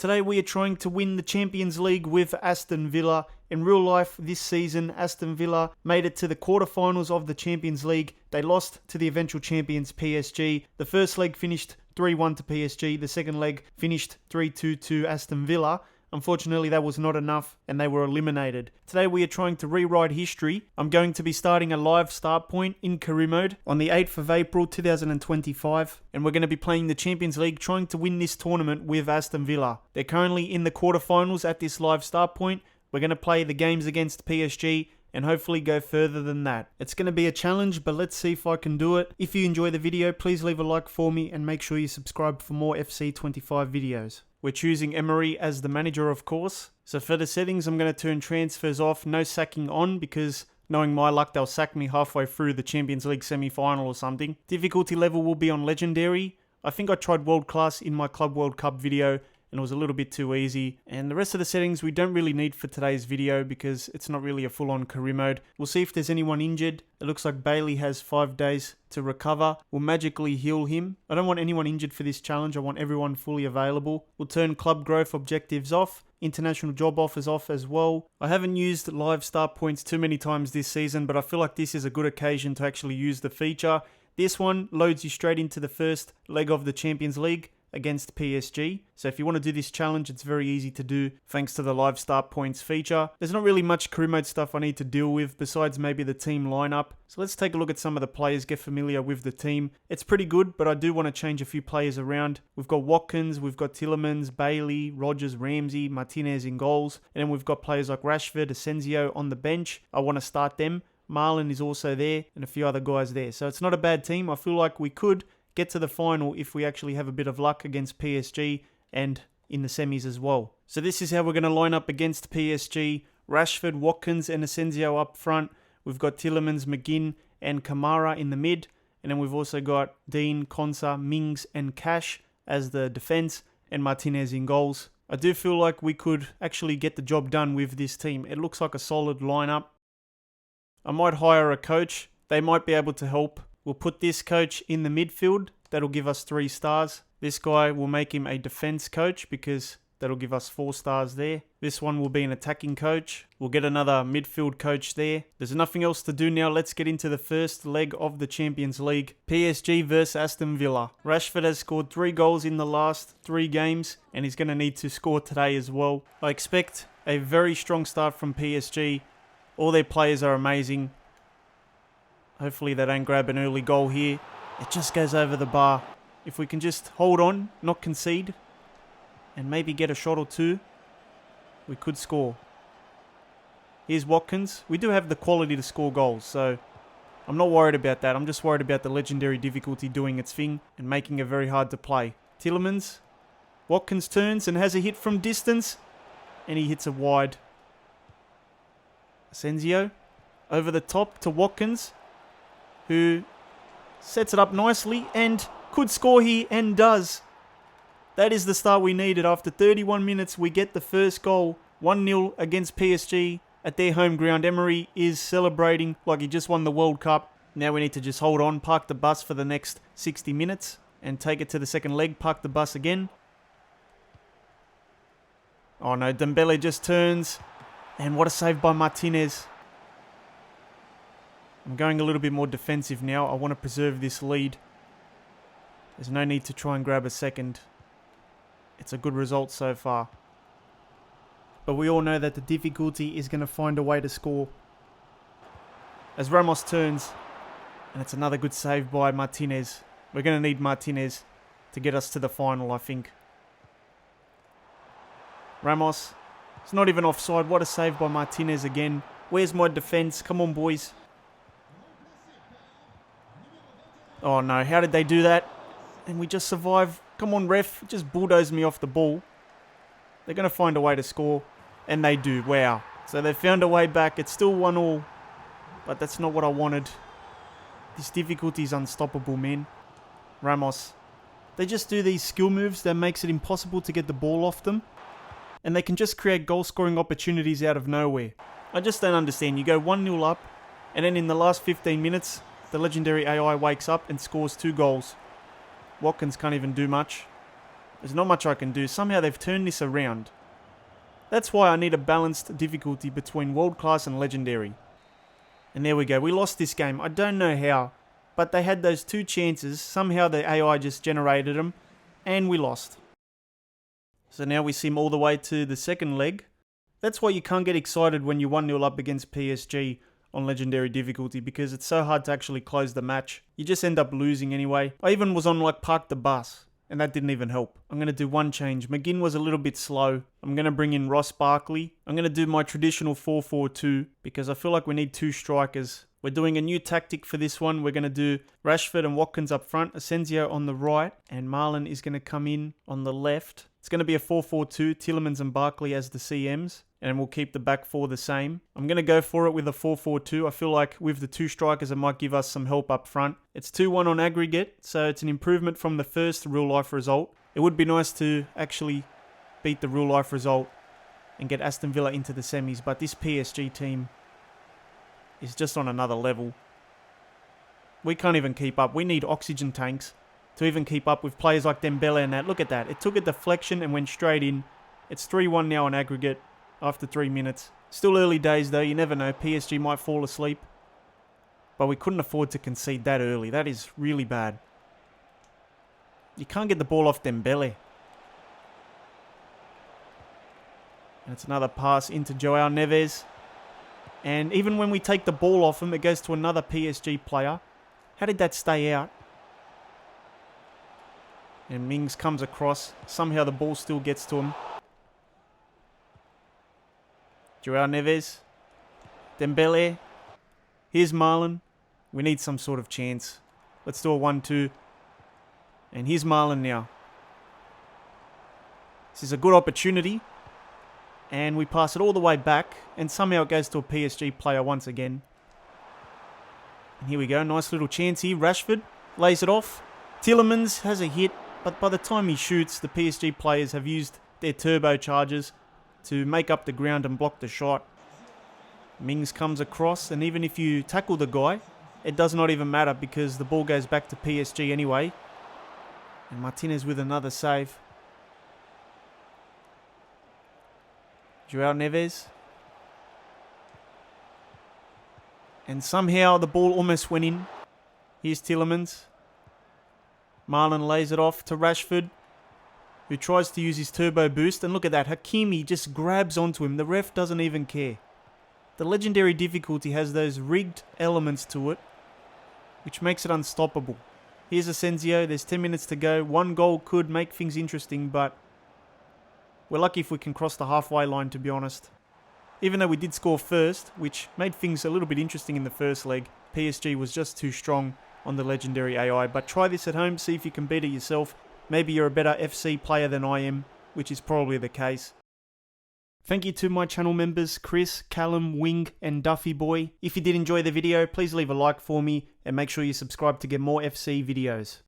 Today we are trying to win the Champions League with Aston Villa. In real life this season, Aston Villa made it to the quarterfinals of the Champions League. They lost to the eventual champions PSG. The first leg finished 3-1 to PSG. The second leg finished 3-2 to Aston Villa. Unfortunately, that was not enough and they were eliminated. Today we are trying to rewrite history. I'm going to be starting a live start point in career mode on the 8th of April 2025 and we're going to be playing the Champions League, trying to win this tournament with Aston Villa. They're currently in the quarterfinals at this live start point. We're going to play the games against PSG and hopefully go further than that. It's going to be a challenge, but let's see if I can do it. If you enjoy the video, please leave a like for me and make sure you subscribe for more FC25 videos. We're choosing Emery as the manager, of course. So for the settings, I'm going to turn transfers off, no sacking on, because knowing my luck, they'll sack me halfway through the Champions League semi-final or something. Difficulty level will be on legendary. I think I tried world class in my Club World Cup video and it was a little bit too easy. And the rest of the settings we don't really need for today's video because it's not really a full-on career mode. We'll see if there's anyone injured. It looks like Bailey has 5 days to recover. We'll magically heal him. I don't want anyone injured for this challenge. I want everyone fully available. We'll turn club growth objectives off. International job offers off as well. I haven't used live start points too many times this season, but I feel like this is a good occasion to actually use the feature. This one loads you straight into the first leg of the Champions League against PSG. So if you want to do this challenge, it's very easy to do thanks to the live start points feature. There's not really much career mode stuff I need to deal with besides maybe the team lineup. So let's take a look at some of the players, get familiar with the team. It's pretty good, but I do want to change a few players around. We've got Watkins, we've got Tielemans, Bailey, Rogers, Ramsey, Martinez in goals. And then we've got players like Rashford, Asensio on the bench. I want to start them. Marlon is also there and a few other guys there. So it's not a bad team. I feel like we could get to the final if we actually have a bit of luck against PSG and in the semis as well. So this is how we're going to line up against PSG. Rashford, Watkins and Asensio up front. We've got Tielemans, McGinn and Kamara in the mid. And then we've also got Dean, Konsa, Mings and Cash as the defense and Martinez in goals. I do feel like we could actually get the job done with this team. It looks like a solid lineup. I might hire a coach. They might be able to help. We'll put this coach in the midfield. That'll give us 3 stars. This guy, will make him a defense coach because that'll give us 4 stars there. This one will be an attacking coach. We'll get another midfield coach there. There's nothing else to do now. Let's get into the first leg of the Champions League. PSG versus Aston Villa. Rashford has scored 3 goals in the last 3 games and he's going to need to score today as well. I expect a very strong start from PSG. All their players are amazing. Hopefully they don't grab an early goal here. It just goes over the bar. If we can just hold on, not concede, and maybe get a shot or 2, we could score. Here's Watkins. We do have the quality to score goals, so I'm not worried about that. I'm just worried about the legendary difficulty doing its thing and making it very hard to play. Tielemans. Watkins turns and has a hit from distance, and he hits it wide. Asensio. Over the top to Watkins, who sets it up nicely and could score here and does. That is the start we needed. After 31 minutes, we get the first goal. 1-0 against PSG at their home ground. Emery is celebrating like he just won the World Cup. Now we need to just hold on, park the bus for the next 60 minutes and take it to the second leg, park the bus again. Oh no, Dembele just turns. And what a save by Martinez. I'm going a little bit more defensive now. I want to preserve this lead. There's no need to try and grab a second. It's a good result so far. But we all know that the difficulty is going to find a way to score. As Ramos turns. And it's another good save by Martinez. We're going to need Martinez to get us to the final, I think. Ramos. It's not even offside. What a save by Martinez again. Where's my defense? Come on, boys. Oh no, how did they do that? And we just survive. Come on, ref. Just bulldoze me off the ball. They're going to find a way to score. And they do. Wow. So they found a way back. It's still 1-1. But that's not what I wanted. This difficulty is unstoppable, man. Ramos. They just do these skill moves that makes it impossible to get the ball off them. And they can just create goal-scoring opportunities out of nowhere. I just don't understand. You go 1-0 up. And then in the last 15 minutes, the legendary AI wakes up and scores 2 goals. Watkins can't even do much. There's not much I can do. Somehow they've turned this around. That's why I need a balanced difficulty between world class and legendary. And there we go. We lost this game. I don't know how, but they had those 2 chances. Somehow the AI just generated them, and we lost. So now we sim all the way to the second leg. That's why you can't get excited when you're 1-0 up against PSG on legendary difficulty, because it's so hard to actually close the match. You just end up losing anyway. I even was on like park the bus, and that didn't even help. I'm going to do one change. McGinn was a little bit slow. I'm going to bring in Ross Barkley. I'm going to do my traditional 4-4-2 because I feel like we need 2 strikers. We're doing a new tactic for this one. We're going to do Rashford and Watkins up front, Asensio on the right, and Marlon is going to come in on the left. It's going to be a 4-4-2, Tielemans and Barkley as the CMs, and we'll keep the back 4 the same. I'm going to go for it with a 4-4-2. I feel like with the 2 strikers, it might give us some help up front. It's 2-1 on aggregate, so it's an improvement from the first real-life result. It would be nice to actually beat the real-life result and get Aston Villa into the semis, but this PSG team is just on another level. We can't even keep up. We need oxygen tanks to even keep up with players like Dembele and that. Look at that. It took a deflection and went straight in. It's 3-1 now on aggregate after 3 minutes. Still early days though. You never know. PSG might fall asleep. But we couldn't afford to concede that early. That is really bad. You can't get the ball off Dembele. And it's another pass into Joao Neves. And even when we take the ball off him, it goes to another PSG player. How did that stay out? And Mings comes across. Somehow the ball still gets to him. Joao Neves. Dembele. Here's Marlon. We need some sort of chance. Let's do a 1-2. And here's Marlon now. This is a good opportunity. And we pass it all the way back. And somehow it goes to a PSG player once again. And here we go. Nice little chance here. Rashford lays it off. Tielemans has a hit. But by the time he shoots, the PSG players have used their turbochargers to make up the ground and block the shot. Mings comes across. And even if you tackle the guy, it does not even matter because the ball goes back to PSG anyway. And Martinez with another save. Joao Neves. And somehow the ball almost went in. Here's Tielemans. Marlon lays it off to Rashford, who tries to use his turbo boost. And look at that. Hakimi just grabs onto him. The ref doesn't even care. The legendary difficulty has those rigged elements to it, which makes it unstoppable. Here's Asensio. There's 10 minutes to go. 1 goal could make things interesting, but we're lucky if we can cross the halfway line, to be honest. Even though we did score first, which made things a little bit interesting in the first leg, PSG was just too strong on the legendary AI. But try this at home, see if you can beat it yourself. Maybe you're a better FC player than I am, which is probably the case. Thank you to my channel members, Chris, Callum, Wing, and Duffy Boy. If you did enjoy the video, please leave a like for me, and make sure you subscribe to get more FC videos.